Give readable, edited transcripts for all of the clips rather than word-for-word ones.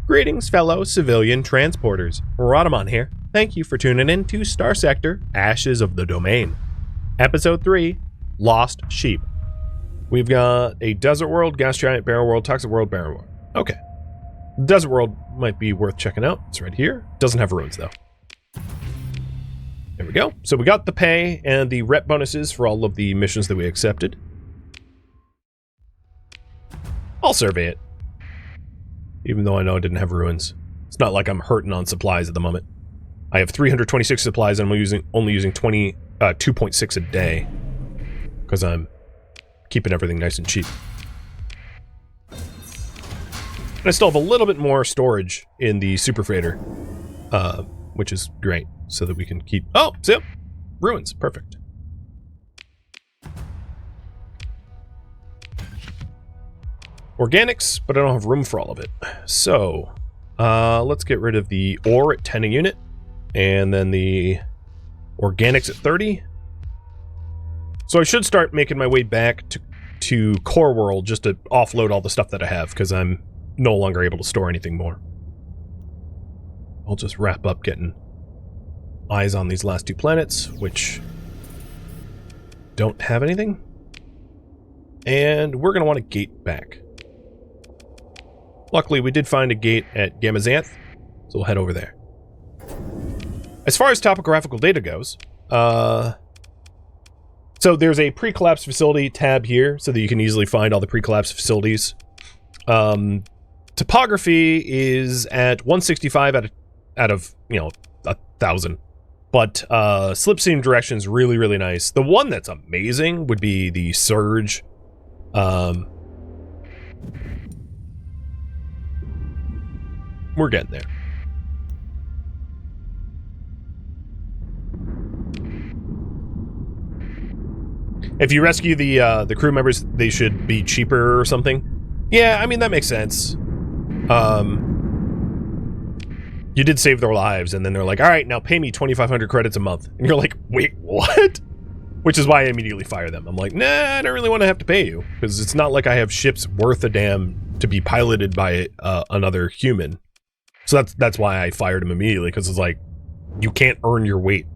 Greetings, fellow civilian transporters. Rhadamant here. Thank you for tuning in to Starsector, Ashes of the Domain. Episode 3, Lost Sheep. We've got a desert world, gas giant, barrel world, toxic world, barrel world. Okay. Desert world might be worth checking out. It's right here. Doesn't have ruins, though. There we go. So we got the pay and the rep bonuses for all of the missions that we accepted. I'll survey it. Even though I know I didn't have ruins. It's not like I'm hurting on supplies at the moment. I have 326 supplies and I'm only using 2.6 a day. Because I'm keeping everything nice and cheap. And I still have a little bit more storage in the super freighter. Which is great. So that we can keep... Oh! See? Ruins. Perfect. Organics, but I don't have room for all of it. So, let's get rid of the ore at 10 a unit, and then the organics at 30. So I should start making my way back to Core World just to offload all the stuff that I have, because I'm no longer able to store anything more. I'll just wrap up getting eyes on these last two planets, which don't have anything. And we're going to want a gate back. Luckily, we did find a gate at Gamazanth, so we'll head over there. As far as topographical data goes, so there's a pre-collapse facility tab here, so that you can easily find all the pre-collapse facilities. Topography is at 165 out of 1,000. But slipstream direction is really, really nice. The one that's amazing would be the surge. We're getting there. If you rescue the crew members, they should be cheaper or something. Yeah, I mean, that makes sense. You did save their lives, and then they're like, all right, now pay me 2,500 credits a month. And you're like, wait, what? Which is why I immediately fire them. I'm like, nah, I don't really want to have to pay you, because it's not like I have ships worth a damn to be piloted by another human. So that's why I fired him immediately, because it's like, you can't earn your weight,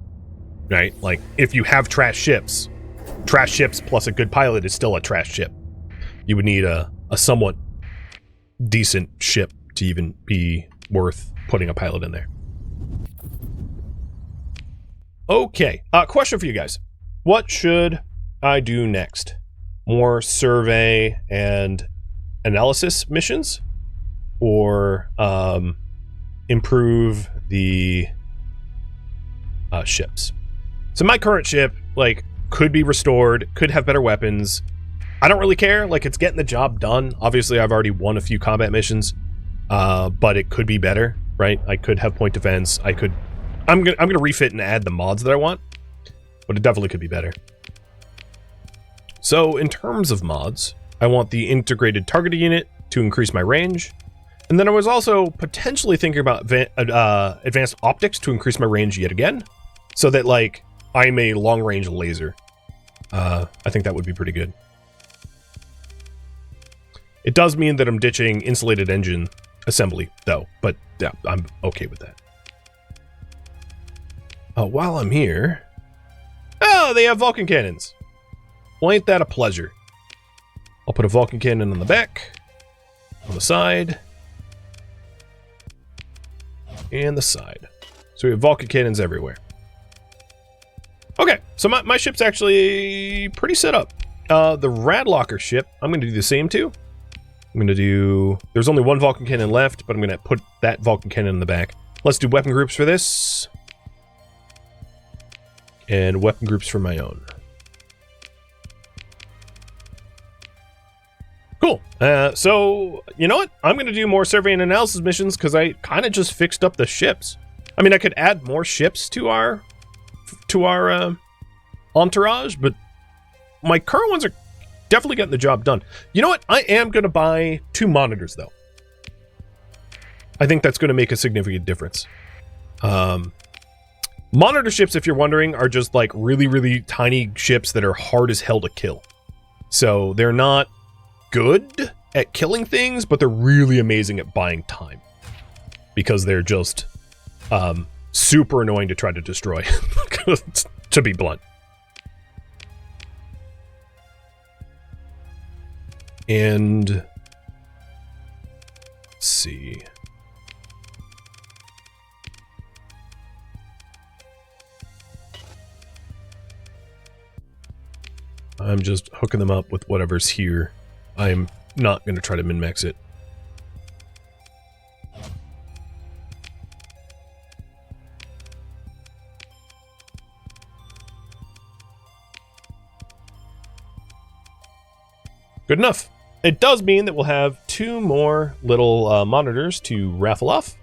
right? Like, if you have trash ships plus a good pilot is still a trash ship. You would need a somewhat decent ship to even be worth putting a pilot in there. Okay, question for you guys. What should I do next? More survey and analysis missions? Or, improve the ships? So my current ship, like, could be restored, could have better weapons. I don't really care, like, it's getting the job done. Obviously, I've already won a few combat missions, but it could be better, right? I could have point defense. I'm gonna refit and add the mods that I want, but it definitely could be better. So in terms of mods, I want the integrated targeting unit to increase my range. And then I was also potentially thinking about advanced optics to increase my range yet again, so that, like, I'm a long-range laser. I think that would be pretty good. It does mean that I'm ditching insulated engine assembly, though, but yeah, I'm okay with that. While I'm here... Oh, they have Vulcan cannons! Well, ain't that a pleasure? I'll put a Vulcan cannon on the back, on the side, and the side. So we have Vulcan cannons everywhere. Okay, so my ship's actually pretty set up. The Radlocker ship, I'm going to do the same too. I'm going to do... There's only one Vulcan cannon left, but I'm going to put that Vulcan cannon in the back. Let's do weapon groups for this. And weapon groups for my own. Cool. So, you know what? I'm going to do more survey and analysis missions because I kind of just fixed up the ships. I mean, I could add more ships to our entourage, but my current ones are definitely getting the job done. You know what? I am going to buy 2 monitors, though. I think that's going to make a significant difference. Monitor ships, if you're wondering, are just like really, really tiny ships that are hard as hell to kill. So they're not good at killing things, but they're really amazing at buying time. because they're just super annoying to try to destroy, to be blunt. And let's see. I'm just hooking them up with whatever's here. I'm not going to try to min-max it. Good enough. It does mean that we'll have 2 more little monitors to raffle off.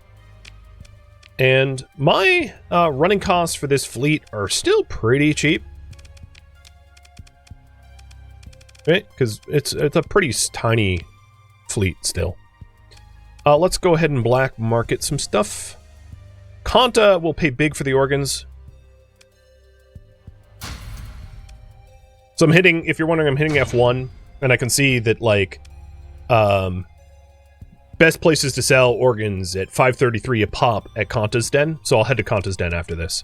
And my running costs for this fleet are still pretty cheap. Right? Because it's a pretty tiny fleet still. Let's go ahead and black market some stuff. Kanta will pay big for the organs. So I'm hitting, if you're wondering, I'm hitting F1. And I can see that, like, best places to sell organs at 533 a pop at Kanta's Den. So I'll head to Kanta's Den after this.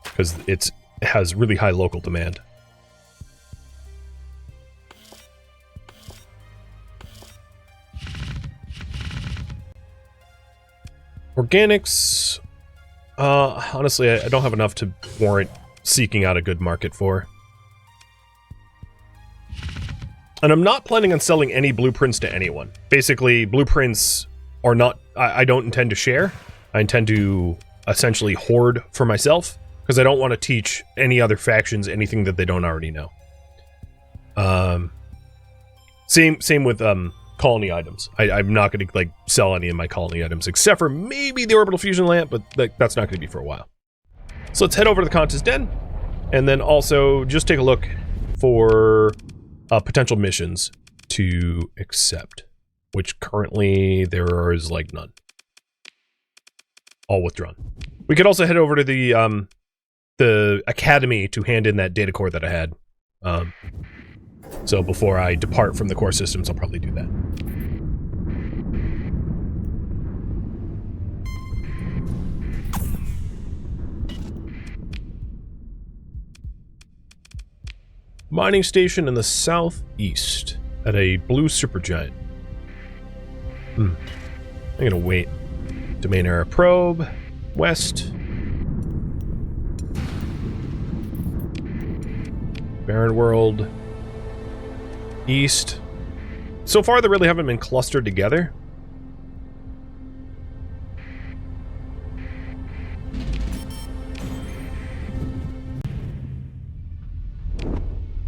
Because it has really high local demand. Organics, honestly, I don't have enough to warrant seeking out a good market for. And I'm not planning on selling any blueprints to anyone. Basically, blueprints are not... I don't intend to share. I intend to essentially hoard for myself, because I don't want to teach any other factions anything that they don't already know. Same with colony items. I'm not going to like sell any of my colony items, except for maybe the orbital fusion lamp, but that's not going to be for a while. So let's head over to the Kanta's Den, and then also just take a look for potential missions to accept, which currently there is like none. All withdrawn. We could also head over to the academy to hand in that data core that I had. So before I depart from the core systems, I'll probably do that. Mining station in the southeast at a blue supergiant. I'm gonna wait. Domain era probe, west. Barren world, east. So far, they really haven't been clustered together.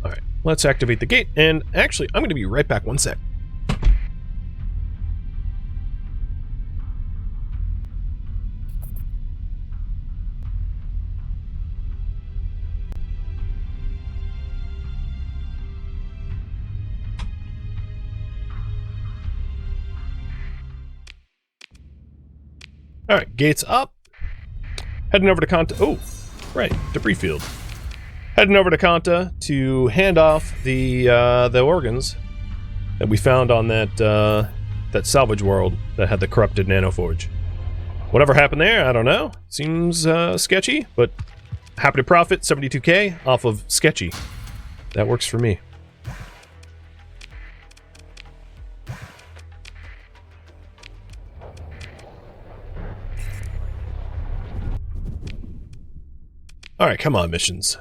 Alright, let's activate the gate, and actually, I'm going to be right back, one sec. Alright, gates up. Heading over to Kanta. Oh, right, debris field. Heading over to Kanta to hand off the organs that we found on that salvage world that had the corrupted nanoforge. Whatever happened there, I don't know. Seems sketchy, but happy to profit 72k off of sketchy. That works for me. Alright, come on, missions.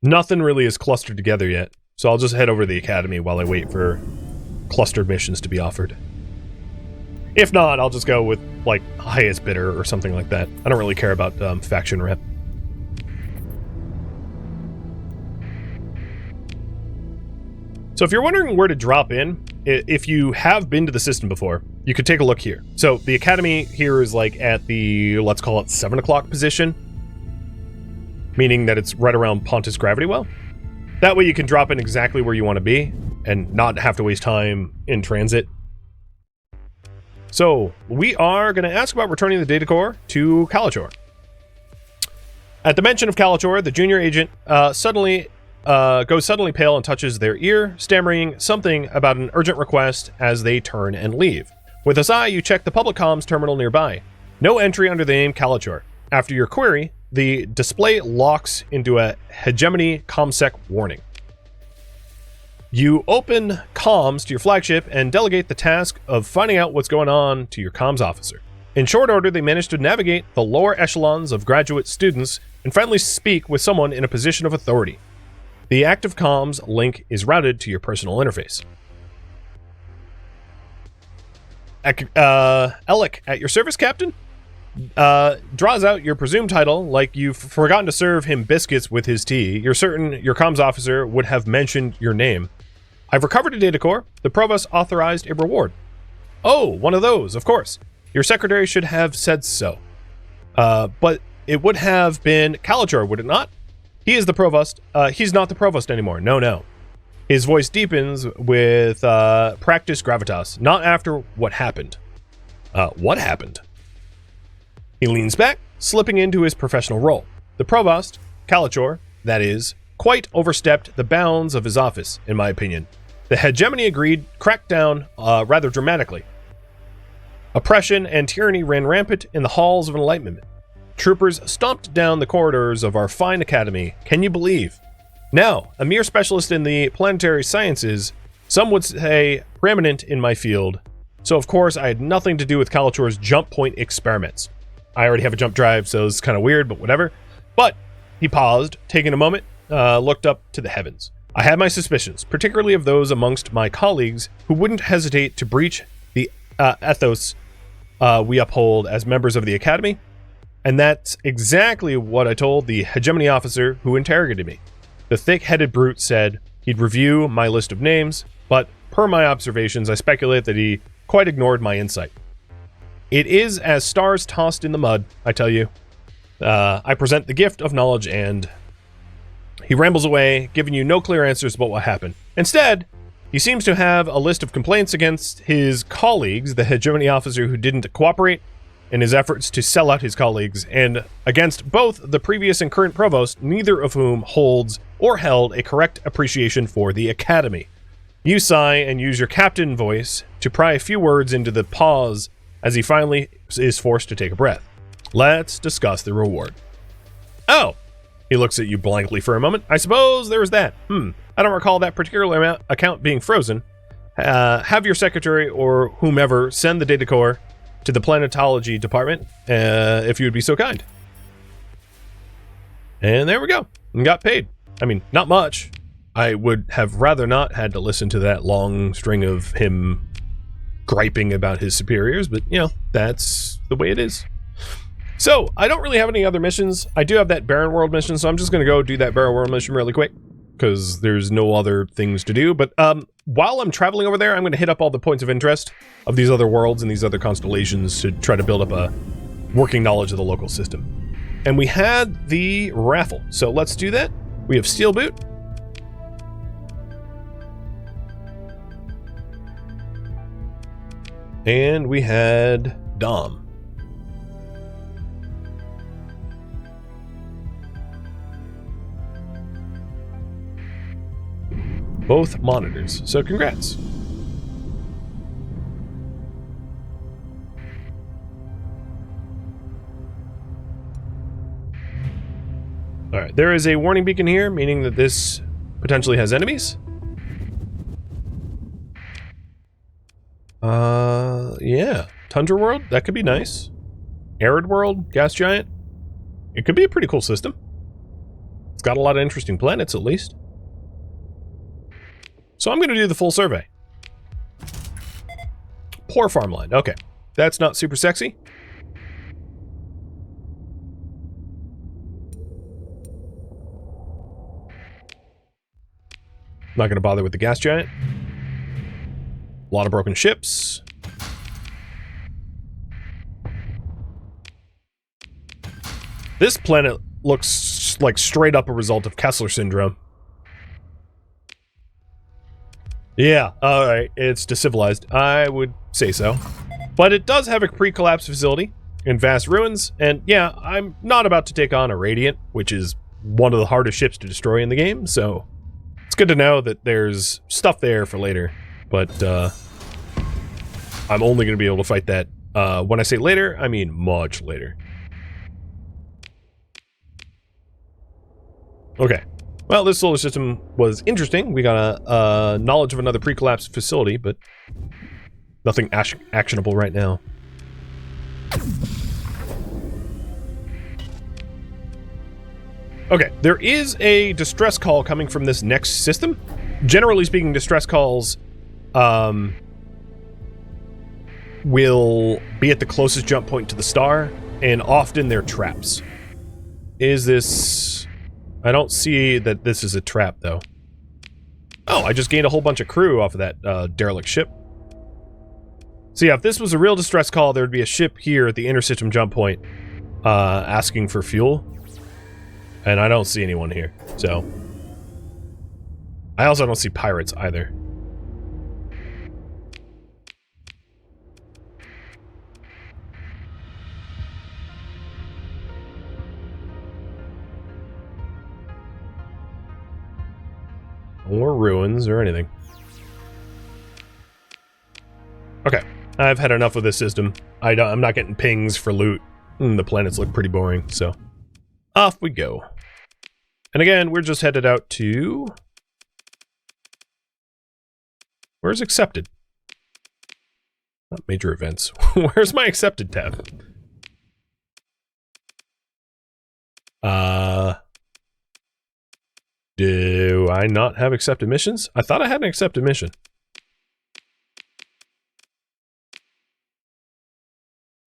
Nothing really is clustered together yet, so I'll just head over to the academy while I wait for clustered missions to be offered. If not, I'll just go with, like, highest bidder or something like that. I don't really care about faction rep. So if you're wondering where to drop in, if you have been to the system before, you could take a look here. So the academy here is like at the, let's call it 7 o'clock position. Meaning that it's right around Pontus Gravity Well. That way you can drop in exactly where you want to be and not have to waste time in transit. So we are going to ask about returning the data core to Kalachor. At the mention of Kalachor, the junior agent goes suddenly pale and touches their ear, stammering something about an urgent request as they turn and leave. With a sigh, you check the public comms terminal nearby. No entry under the name Kalachor. After your query, the display locks into a hegemony ComSec warning. You open comms to your flagship and delegate the task of finding out what's going on to your comms officer. In short order, they manage to navigate the lower echelons of graduate students and finally speak with someone in a position of authority. The active comms link is routed to your personal interface. Alec, at your service, Captain? Draws out your presumed title, like you've forgotten to serve him biscuits with his tea. You're certain your comms officer would have mentioned your name. I've recovered a data core. The provost authorized a reward. Oh, one of those, of course. Your secretary should have said so. But it would have been Kalachor, would it not? He is the provost. He's not the provost anymore. No. His voice deepens with practice gravitas, not after what happened. What happened? He leans back, slipping into his professional role. The provost, Kalachor, that is, quite overstepped the bounds of his office, in my opinion. The hegemony agreed cracked down rather dramatically. Oppression and tyranny ran rampant in the halls of enlightenment. Troopers stomped down the corridors of our fine academy. Can you believe? Now, a mere specialist in the planetary sciences, some would say preeminent in my field, so of course I had nothing to do with Kalachor's jump point experiments. I already have a jump drive, so it's kind of weird, but whatever. But he paused, taking a moment, looked up to the heavens. I had my suspicions, particularly of those amongst my colleagues who wouldn't hesitate to breach the ethos we uphold as members of the Academy, and that's exactly what I told the hegemony officer who interrogated me. The thick-headed brute said he'd review my list of names, but per my observations, I speculate that he quite ignored my insight. It is as stars tossed in the mud, I tell you. I present the gift of knowledge and... He rambles away, giving you no clear answers about what happened. Instead, he seems to have a list of complaints against his colleagues, the hegemony officer who didn't cooperate in his efforts to sell out his colleagues, and against both the previous and current provost, neither of whom holds or held a correct appreciation for the Academy. You sigh and use your captain voice to pry a few words into the pause as he finally is forced to take a breath. Let's discuss the reward. Oh! He looks at you blankly for a moment. I suppose there was that. I don't recall that particular account being frozen. Have your secretary or whomever send the data core to the planetology department, if you would be so kind. And there we go. And got paid. I mean, not much. I would have rather not had to listen to that long string of him griping about his superiors, but, you know, that's the way it is. So, I don't really have any other missions. I do have that Barren World mission, so I'm just going to go do that Barren World mission really quick, because there's no other things to do. But while I'm traveling over there, I'm going to hit up all the points of interest of these other worlds and these other constellations to try to build up a working knowledge of the local system. And we had the raffle, so let's do that. We have Steel Boot. And we had Dom. Both monitors, so congrats. Alright, there is a warning beacon here, meaning that this potentially has enemies. Yeah. Tundra world, that could be nice. Arid world, gas giant. It could be a pretty cool system. It's got a lot of interesting planets, at least. So I'm going to do the full survey. Poor farmland. Okay. That's not super sexy. Not going to bother with the gas giant. A lot of broken ships. This planet looks like straight up a result of Kessler syndrome. Yeah, alright, it's decivilized. I would say so. But it does have a pre-collapse facility in vast ruins, and yeah, I'm not about to take on a Radiant, which is one of the hardest ships to destroy in the game, so it's good to know that there's stuff there for later. But, I'm only going to be able to fight that. When I say later, I mean much later. Okay. Well, this solar system was interesting. We got a knowledge of another pre-collapsed facility, but nothing actionable right now. Okay, there is a distress call coming from this next system. Generally speaking, distress calls will be at the closest jump point to the star, and often they're traps. Is this... I don't see that this is a trap, though. Oh, I just gained a whole bunch of crew off of that derelict ship. So yeah, if this was a real distress call, there would be a ship here at the intersystem jump point asking for fuel. And I don't see anyone here, so... I also don't see pirates, either. Or ruins, or anything. Okay, I've had enough of this system. I'm not getting pings for loot. The planets look pretty boring, so... Off we go. And again, we're just headed out to... Where's accepted? Not major events. Where's my accepted tab? Do I not have accepted missions? I thought I had an accepted mission.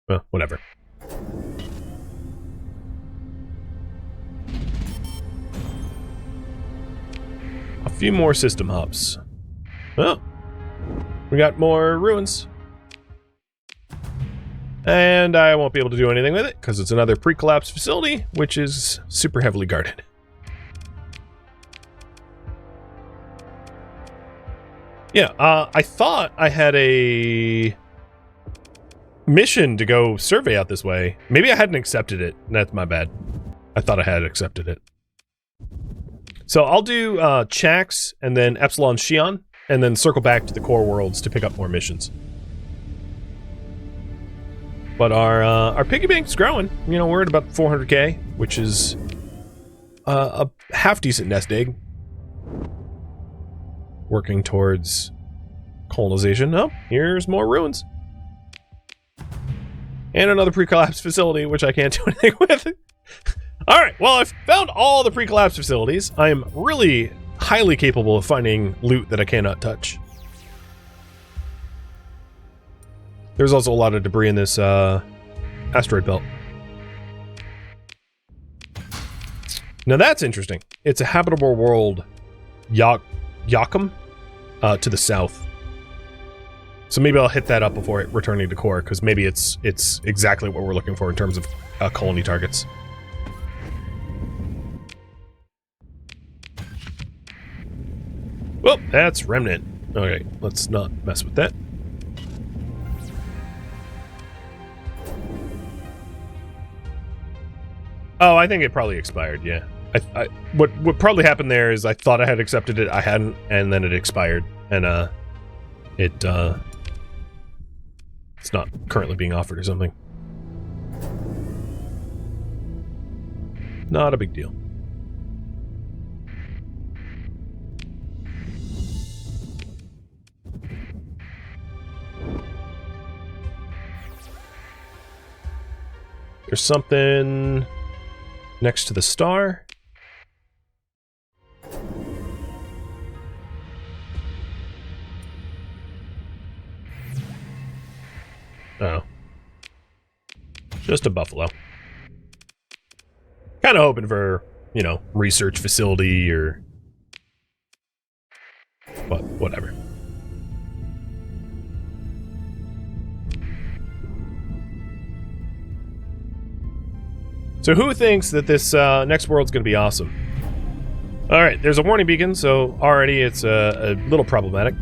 Well, whatever. A few more system hops. Well, we got more ruins. And I won't be able to do anything with it, because it's another pre-collapsed facility, which is super heavily guarded. Yeah, I thought I had a mission to go survey out this way. Maybe I hadn't accepted it. That's my bad. I thought I had accepted it. So I'll do Chax and then Epsilon Xion, and then circle back to the core worlds to pick up more missions. But our piggy bank's growing. You know, we're at about 400k, which is a half-decent nest egg. Working towards colonization. Oh, here's more ruins. And another pre-collapsed facility, which I can't do anything with. Alright, well, I've found all the pre-collapsed facilities. I am really highly capable of finding loot that I cannot touch. There's also a lot of debris in this asteroid belt. Now that's interesting. It's a habitable world, Yakum, to the south. So maybe I'll hit that up before returning to core, because maybe it's exactly what we're looking for in terms of colony targets. Well, that's Remnant. Okay, let's not mess with that. Oh, I think it probably expired, yeah. What probably happened there is I thought I had accepted it, I hadn't, and then it expired. And, it's not currently being offered or something. Not a big deal. There's something next to the star. Oh. Just a buffalo. Kind of hoping for, you know, research facility or... But, whatever. So who thinks that this next world's going to be awesome? Alright, there's a warning beacon, so already it's a little problematic.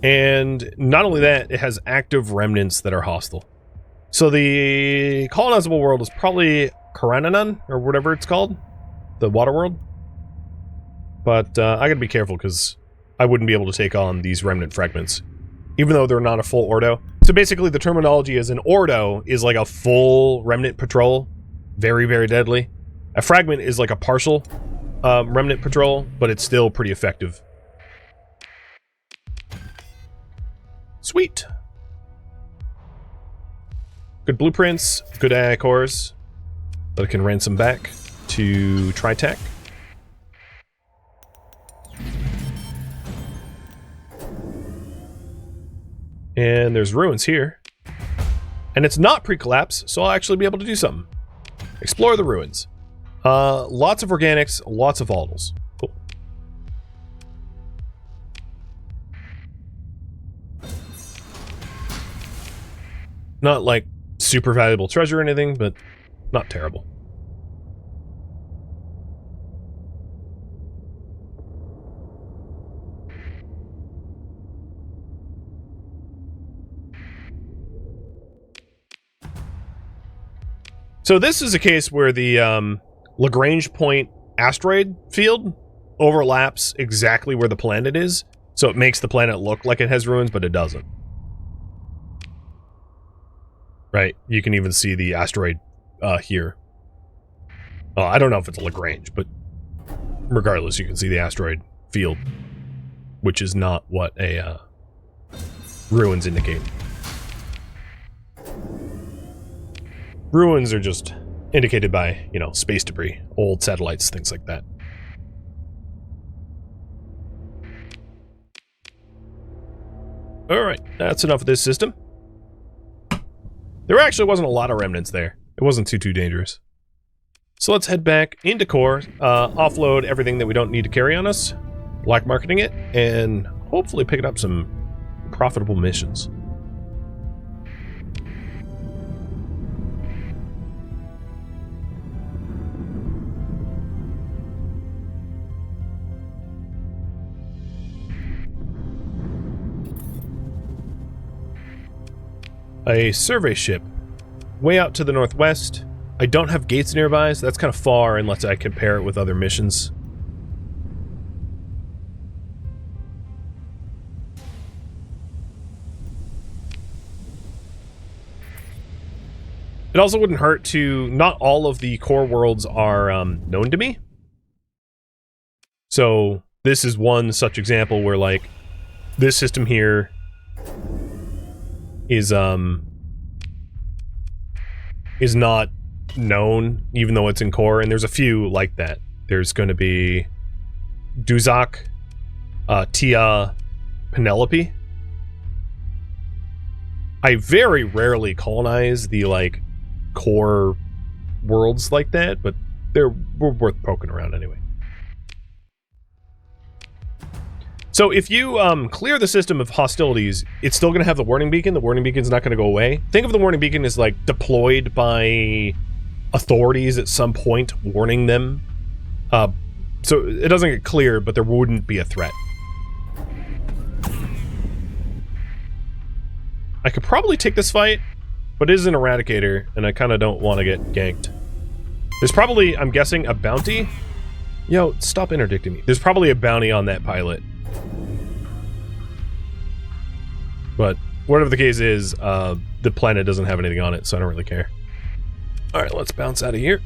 And not only that, it has active remnants that are hostile. So the colonizable world is probably Karananun, or whatever it's called. The water world. But I gotta be careful, because I wouldn't be able to take on these remnant fragments. even though they're not a full Ordo. So basically the terminology is an Ordo is like a full Remnant patrol, very, very deadly. A fragment is like a partial Remnant patrol, but it's still pretty effective. Sweet. Good blueprints, good AI cores that I can ransom back to Tritech. And there's ruins here. And it's not pre-collapse, so I'll actually be able to do something. Explore the ruins. Lots of organics, lots of volatils. Cool. Not like super valuable treasure or anything, but not terrible. So this is a case where the Lagrange point asteroid field overlaps exactly where the planet is, so it makes the planet look like it has ruins, but it doesn't. Right? You can even see the asteroid here. I don't know if it's a Lagrange, but regardless, you can see the asteroid field, which is not what a ruins indicate. Ruins are just indicated by, you know, space debris, old satellites, things like that. Alright, that's enough of this system. There actually wasn't a lot of remnants there. It wasn't too dangerous. So let's head back into core, offload everything that we don't need to carry on us, black marketing it, and hopefully pick up some profitable missions. A survey ship, way out to the northwest. I don't have gates nearby, so that's kind of far unless I compare it with other missions. It also wouldn't hurt to... Not all of the core worlds are known to me. So this is one such example where, like, this system here is not known, even though it's in core, and there's a few like that. There's going to be Duzak, Tia, Penelope. I very rarely colonize the, like, core worlds like that, but we're worth poking around anyway. So if you clear the system of hostilities, it's still going to have the warning beacon. The warning beacon's not going to go away. Think of the warning beacon as like deployed by authorities at some point, warning them. So it doesn't get cleared, but there wouldn't be a threat. I could probably take this fight, but it is an Eradicator, and I kind of don't want to get ganked. There's probably, I'm guessing, a bounty. Yo, stop interdicting me. There's probably a bounty on that pilot. But whatever the case is, the planet doesn't have anything on it, so I don't really care. Alright, let's bounce out of here.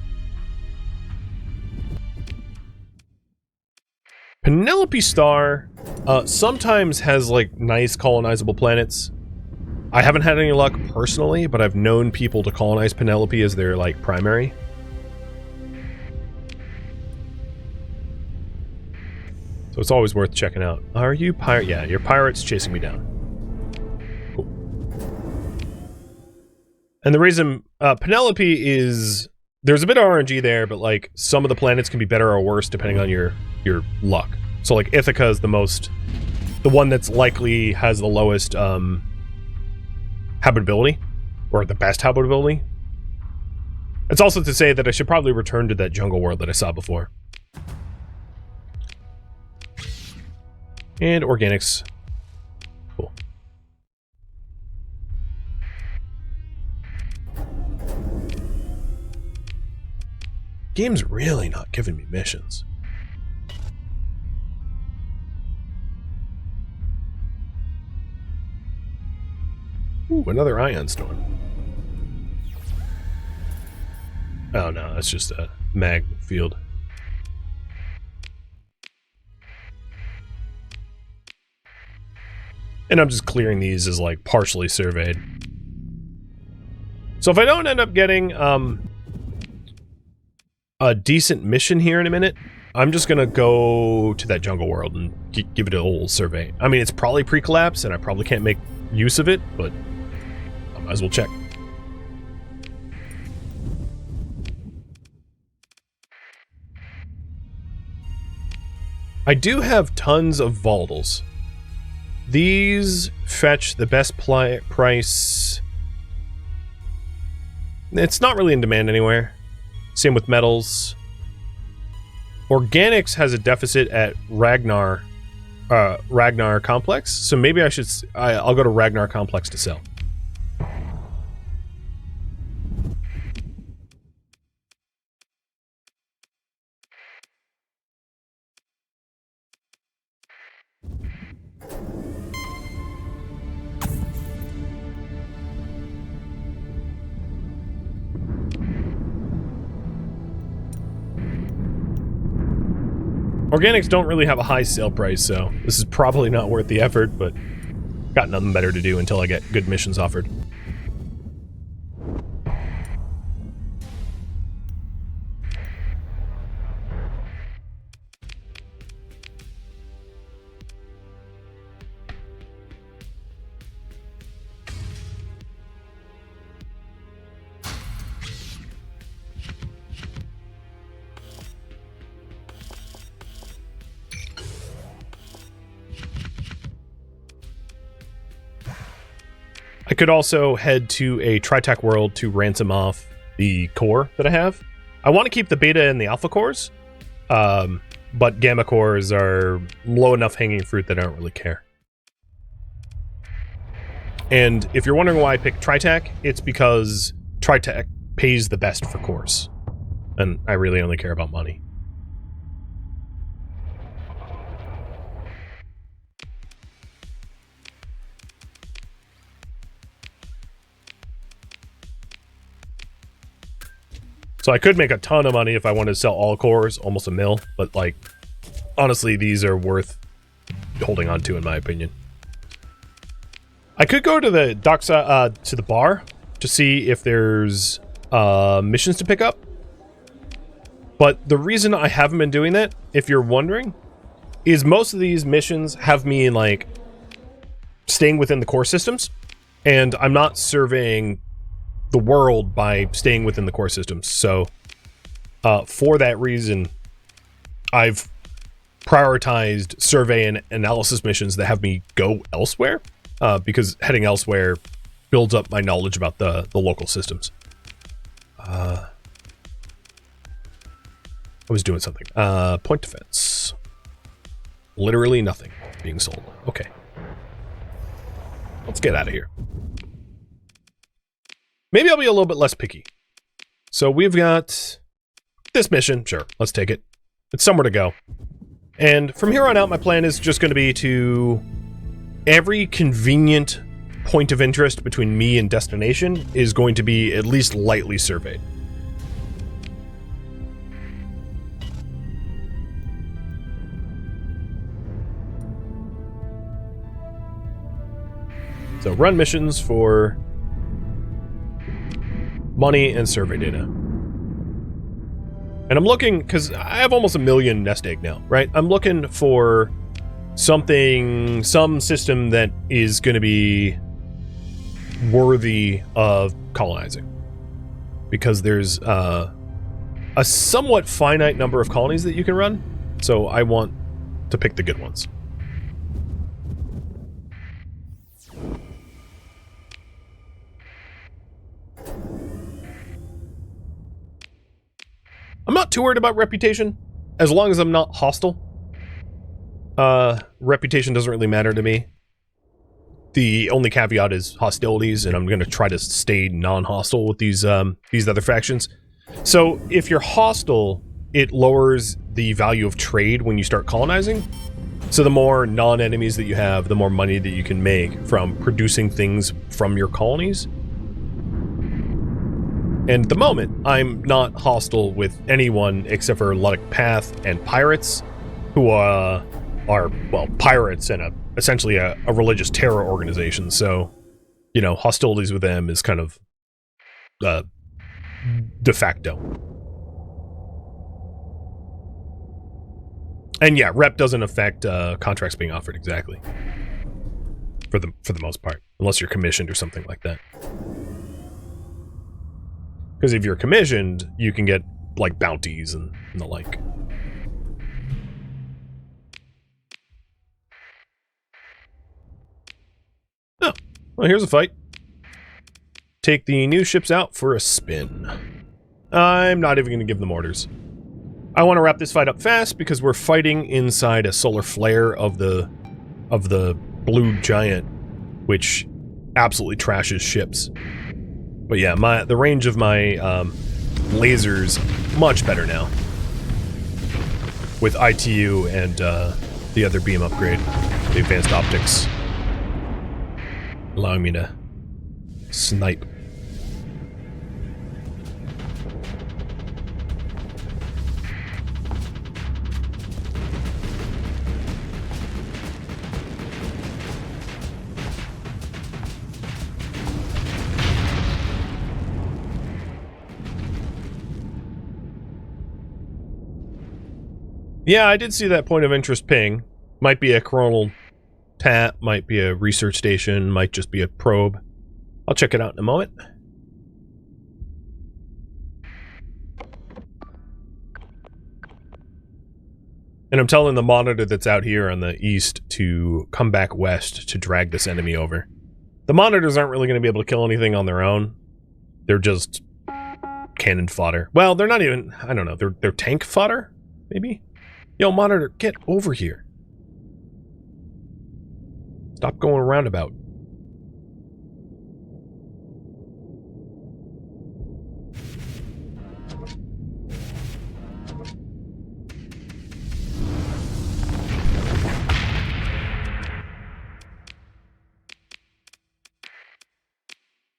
Penelope Star sometimes has, like, nice colonizable planets. I haven't had any luck personally, but I've known people to colonize Penelope as their, like, primary. So it's always worth checking out. Are you pirate? Yeah, your pirate's chasing me down. Cool. And the reason Penelope is... There's a bit of RNG there, but, like, some of the planets can be better or worse depending on your luck. So, like, Ithaca is the most... The one that's likely has the lowest, habitability, or the best habitability. It's also to say that I should probably return to that jungle world that I saw before. And organics. Cool. Game's really not giving me missions. Ooh, another ion storm. Oh no, that's just a mag field. And I'm just clearing these as like partially surveyed. So if I don't end up getting a decent mission here in a minute, I'm just gonna go to that jungle world and give it a whole survey. I mean, it's probably pre-collapse and I probably can't make use of it, but I might as well check. I do have tons of volatiles. These fetch the best price. It's not really in demand anywhere. Same with metals. Organics has a deficit at Ragnar Complex, so maybe I should. I'll go to Ragnar Complex to sell. Organics don't really have a high sale price, so this is probably not worth the effort, but got nothing better to do until I get good missions offered. I could also head to a Tritech world to ransom off the core that I have. I want to keep the beta and the alpha cores, but gamma cores are low enough hanging fruit that I don't really care. And if you're wondering why I picked Tritech, it's because Tritech pays the best for cores, and I really only care about money. So I could make a ton of money if I wanted to sell all cores, almost a mil, but like, honestly, these are worth holding on to, in my opinion. I could go to the to the bar to see if there's missions to pick up. But the reason I haven't been doing that, if you're wondering, is most of these missions have me like staying within the core systems, and I'm not surveying the world by staying within the core systems. So for that reason, I've prioritized survey and analysis missions that have me go elsewhere, because heading elsewhere builds up my knowledge about the local systems. I was doing something. Point defense. Literally nothing being sold. Okay. Let's get out of here. Maybe I'll be a little bit less picky. So we've got this mission. Sure, let's take it. It's somewhere to go. And from here on out, my plan is just going to be to... every convenient point of interest between me and destination is going to be at least lightly surveyed. So run missions for money and survey data. And I'm looking, because I have almost 1 million nest egg now, right? I'm looking for something, some system that is going to be worthy of colonizing. Because there's a somewhat finite number of colonies that you can run, so I want to pick the good ones. I'm not too worried about reputation, as long as I'm not hostile. Reputation doesn't really matter to me. The only caveat is hostilities, and I'm going to try to stay non-hostile with these other factions. So if you're hostile, it lowers the value of trade when you start colonizing. So the more non-enemies that you have, the more money that you can make from producing things from your colonies. And at the moment, I'm not hostile with anyone except for Luddic Path and pirates, who are, well, pirates and essentially a religious terror organization. So, you know, hostilities with them is kind of de facto. And yeah, rep doesn't affect contracts being offered exactly. For the most part, unless you're commissioned or something like that. Because if you're commissioned, you can get, like, bounties and the like. Oh, well, here's a fight. Take the new ships out for a spin. I'm not even going to give them orders. I want to wrap this fight up fast because we're fighting inside a solar flare of the blue giant, which absolutely trashes ships. But yeah, the range of my lasers much better now with ITU and the other beam upgrade, the advanced optics, allowing me to snipe. Yeah, I did see that point of interest ping. Might be a coronal tap, might be a research station, might just be a probe. I'll check it out in a moment. And I'm telling the monitor that's out here on the east to come back west to drag this enemy over. The monitors aren't really going to be able to kill anything on their own. They're just cannon fodder. Well, they're not even, I don't know, they're tank fodder, maybe? Yo, monitor, get over here. Stop going roundabout.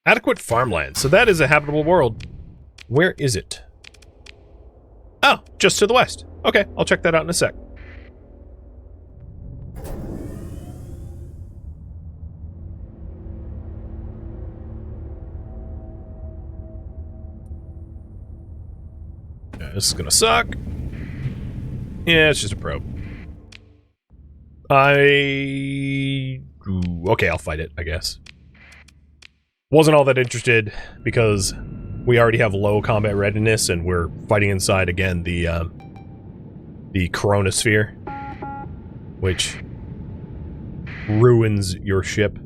Adequate farmland. So that is a habitable world. Where is it? Oh, just to the west. Okay, I'll check that out in a sec. Yeah, this is gonna suck. Yeah, it's just a probe. Okay, I'll fight it, I guess. Wasn't all that interested because we already have low combat readiness and we're fighting inside again the Coronosphere, which ruins your ship.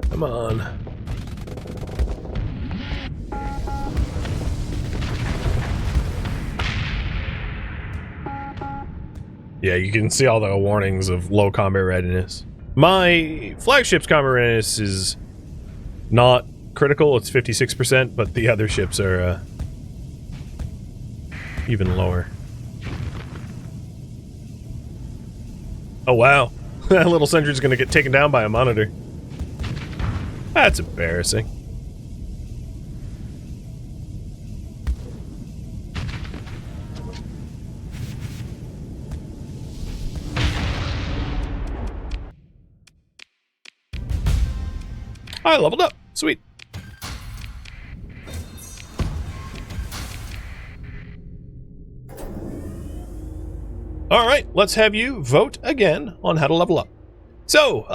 Come on. Yeah, you can see all the warnings of low combat readiness. My flagship's combat readiness is not critical, it's 56%, but the other ships are even lower. Oh wow, that little sentry's gonna get taken down by a monitor. That's embarrassing. I leveled up. Sweet. Alright, let's have you vote again on how to level up. So,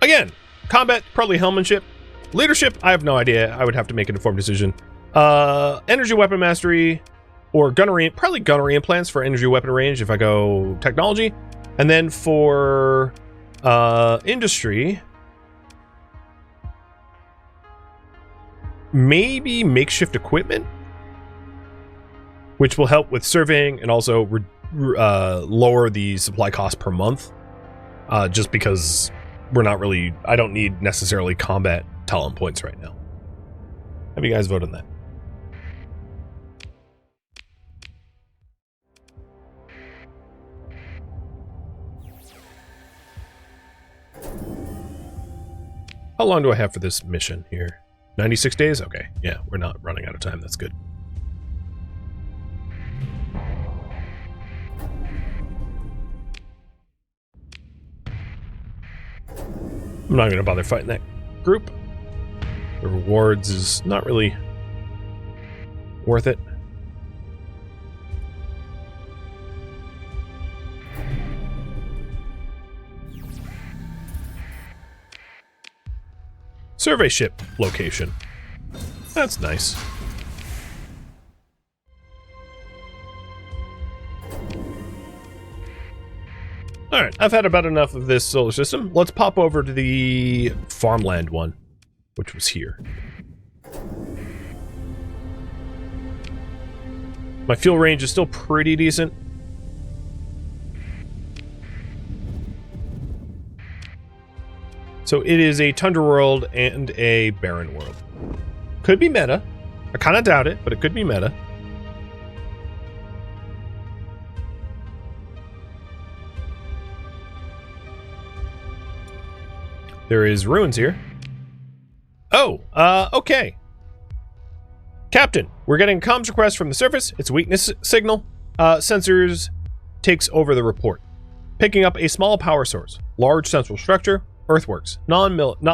again, combat, probably hellmanship. Leadership, I have no idea. I would have to make an informed decision. Energy weapon mastery, or gunnery, probably gunnery implants for energy weapon range if I go technology. And then for industry, maybe makeshift equipment, which will help with surveying and also lower the supply cost per month. Just because we're not really, I don't need necessarily combat talent points right now. Have you guys vote on that? How long do I have for this mission here? 96 days? Okay, yeah, we're not running out of time. That's good. I'm not going to bother fighting that group. The rewards is not really worth it. Survey ship location. That's nice. Alright, I've had about enough of this solar system. Let's pop over to the farmland one, which was here. My fuel range is still pretty decent. So it is a tundra world and a barren world. Could be meta. I kind of doubt it, but it could be meta. There is ruins here. Oh, okay. Captain, we're getting comms request from the surface. It's a weakness signal. Sensors takes over the report. Picking up a small power source. Large central structure. Earthworks. Not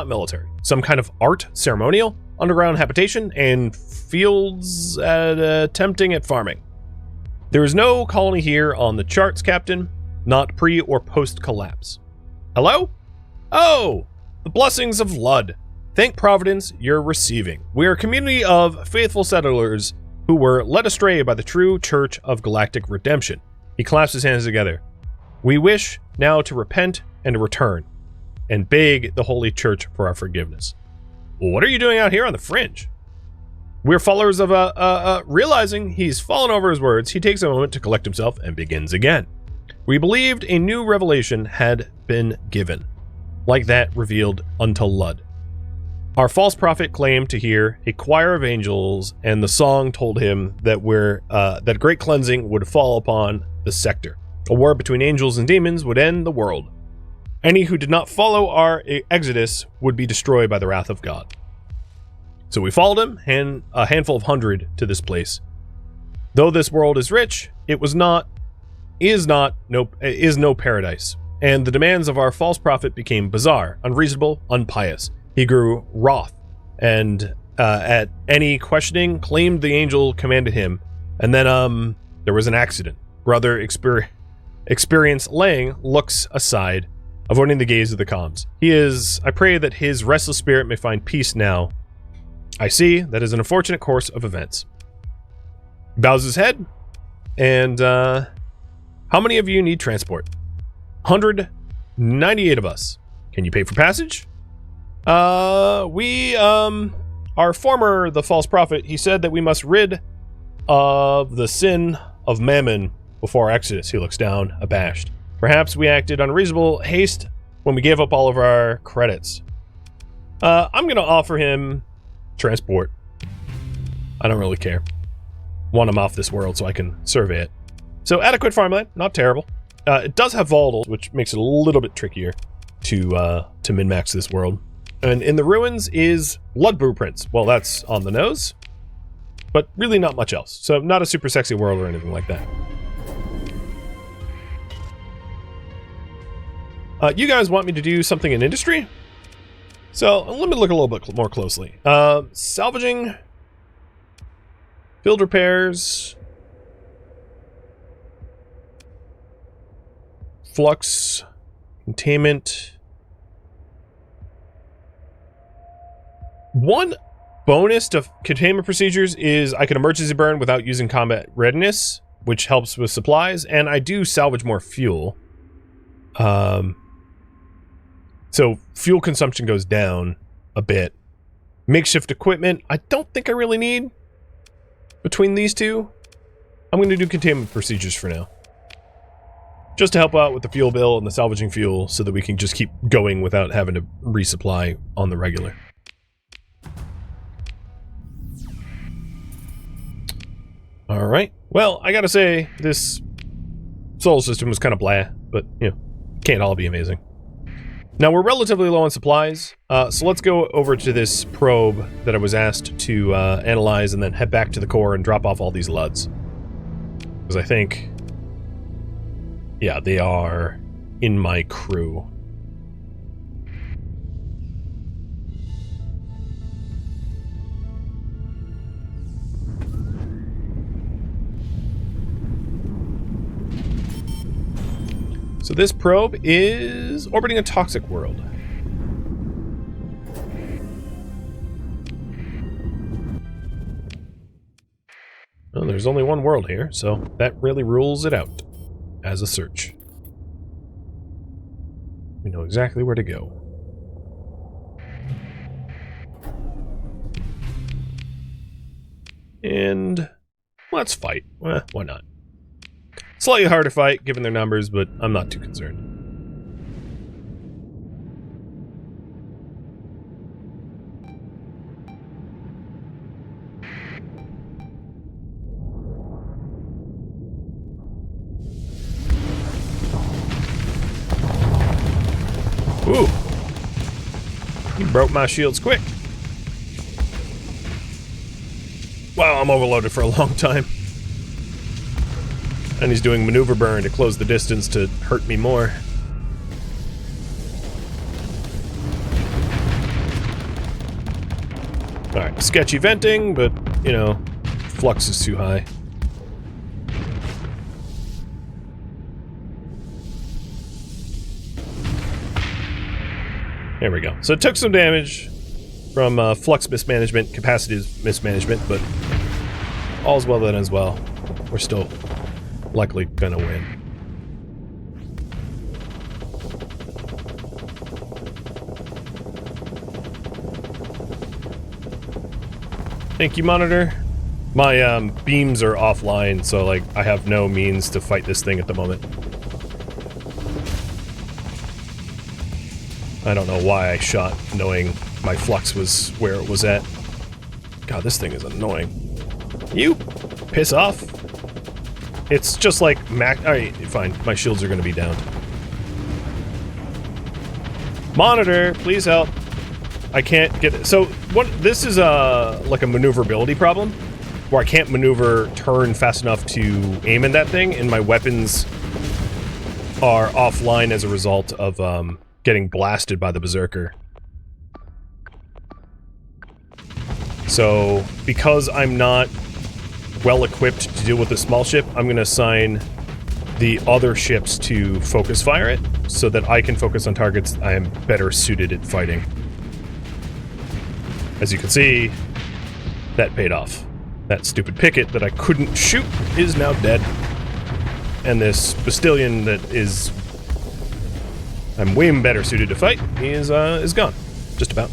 military. Some kind of art, ceremonial, underground habitation, and fields attempting at farming. There is no colony here on the charts, Captain. Not pre or post collapse. Hello? Oh! The blessings of Lud. Thank Providence you're receiving. We are a community of faithful settlers who were led astray by the true Church of Galactic Redemption. He clasped his hands together. We wish now to repent and to return, and beg the Holy Church for our forgiveness. Well, what are you doing out here on the fringe? We're followers of realizing he's fallen over his words, he takes a moment to collect himself and begins again. We believed a new revelation had been given, like that revealed unto Lud. Our false prophet claimed to hear a choir of angels, and the song told him that that great cleansing would fall upon the sector. A war between angels and demons would end the world. Any who did not follow our exodus would be destroyed by the wrath of God. So we followed him, a handful of 100 to this place. Though this world is rich, it is no paradise. And the demands of our false prophet became bizarre, unreasonable, unpious. He grew wroth, and at any questioning, claimed the angel commanded him. And then there was an accident. Brother Experience Lang looks aside, avoiding the gaze of the comms. I pray that his restless spirit may find peace now. I see, that is an unfortunate course of events. He bows his head, and how many of you need transport? 198 of us. Can you pay for passage? Our former, the false prophet, he said that we must rid of the sin of mammon before our exodus. He looks down, abashed. Perhaps we acted unreasonable haste when we gave up all of our credits. I'm going to offer him transport. I don't really care. Want him off this world so I can survey it. So adequate farmland, not terrible. It does have volatiles, which makes it a little bit trickier to min-max this world. And in the ruins is blood blueprints. Well, that's on the nose, but really not much else. So not a super sexy world or anything like that. You guys want me to do something in industry? So let me look a little bit more closely. Salvaging, field repairs, flux, containment. One bonus to containment procedures is I can emergency burn without using combat readiness, which helps with supplies, and I do salvage more fuel. So fuel consumption goes down a bit. Makeshift equipment, I don't think I really need between these two. I'm going to do containment procedures for now. Just to help out with the fuel bill and the salvaging fuel so that we can just keep going without having to resupply on the regular. Alright, well, I gotta say, this solar system was kind of blah, but, you know, can't all be amazing. Now, we're relatively low on supplies, so let's go over to this probe that I was asked to analyze and then head back to the core and drop off all these LUDs. Because I think... yeah, they are in my crew. So this probe is orbiting a toxic world. Well, there's only one world here, so that really rules it out as a search. We know exactly where to go. And let's fight. Well, why not? Slightly harder fight, given their numbers, but I'm not too concerned. Ooh! You broke my shields quick. Wow, I'm overloaded for a long time. And he's doing maneuver burn to close the distance to hurt me more. Alright, sketchy venting, but, you know, flux is too high. There we go. So it took some damage from flux mismanagement, capacitive mismanagement, but all's well that ends well. We're still likely gonna win. Thank you, monitor. My beams are offline, so like I have no means to fight this thing at the moment. I don't know why I shot knowing my flux was where it was at. God, this thing is annoying. You piss off. It's just like alright, fine. My shields are gonna be down. Monitor, please help. I can't get it. So what this is like a maneuverability problem where I can't maneuver turn fast enough to aim at that thing, and my weapons are offline as a result of getting blasted by the berserker. So because I'm not well equipped to deal with the small ship, I'm going to assign the other ships to focus fire it so that I can focus on targets I am better suited at fighting. As you can see, that paid off. That stupid picket that I couldn't shoot is now dead. And this Bastillion that is I'm way better suited to fight is gone. Just about.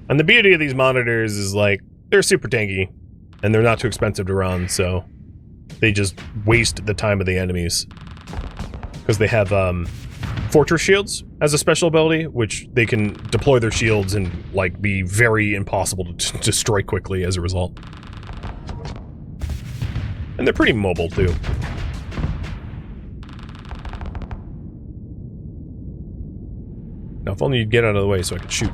And the beauty of these monitors is, like, they're super tanky, and they're not too expensive to run, so they just waste the time of the enemies. Because they have, Fortress Shields as a special ability, which they can deploy their shields and, like, be very impossible to destroy quickly as a result. And they're pretty mobile, too. Now, if only you'd get out of the way so I could shoot.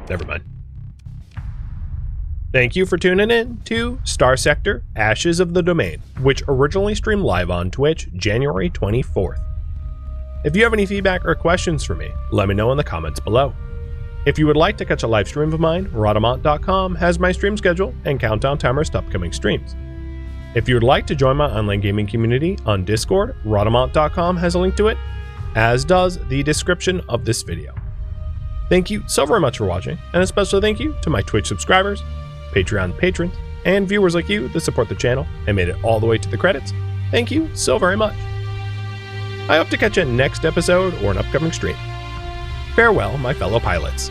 Never mind. Thank you for tuning in to Starsector Ashes of the Domain, which originally streamed live on Twitch January 24th. If you have any feedback or questions for me, let me know in the comments below. If you would like to catch a live stream of mine, Rhadamant.com has my stream schedule and countdown timers to upcoming streams. If you would like to join my online gaming community on Discord, Rhadamant.com has a link to it, as does the description of this video. Thank you so very much for watching, and a special thank you to my Twitch subscribers, Patreon patrons, and viewers like you that support the channel and made it all the way to the credits. Thank you so very much. I hope to catch you next episode or an upcoming stream. Farewell, my fellow pilots.